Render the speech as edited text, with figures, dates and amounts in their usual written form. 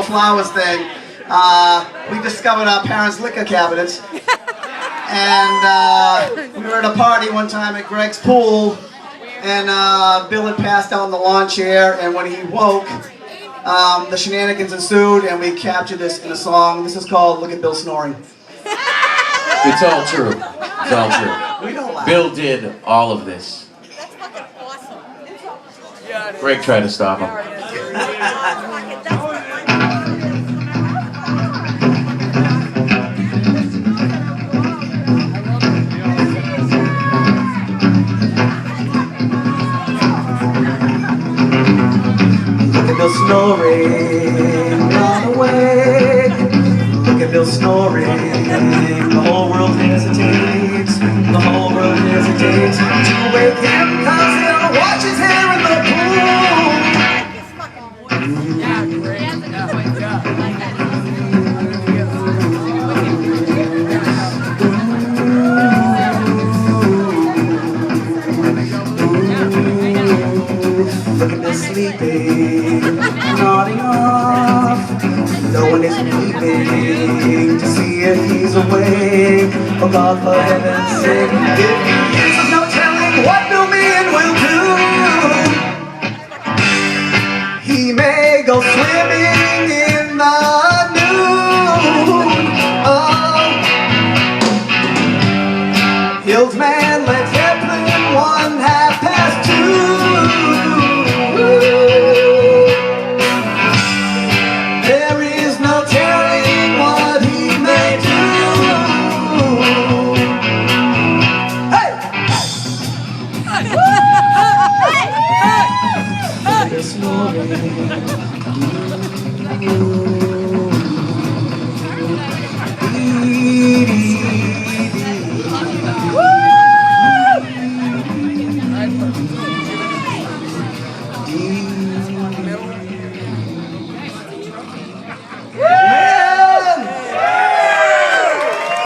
Flowers thing, we discovered our parents' liquor cabinets, and we were at a party one time at Greg's pool, and Bill had passed out in the lawn chair, and when he woke, the shenanigans ensued, and we captured this in a song. This is called "Look at Bill Snoring." It's all true. It's all true. We don't laugh. Bill did all of this. That's fucking awesome. Greg tried to stop him. Look at Bill snoring, run away. Look at Bill snoring, the whole world hesitates. The whole world hesitates to wake him, cause he'll wash his hair in the pool. Yeah, great. Oh my God. Look at Bill sleeping, nodding off. No one is peeping to see if he's awake. Oh God, for heaven's sake, if he is, there's no telling what Bill Meehan will do. He may go swimming in the nude.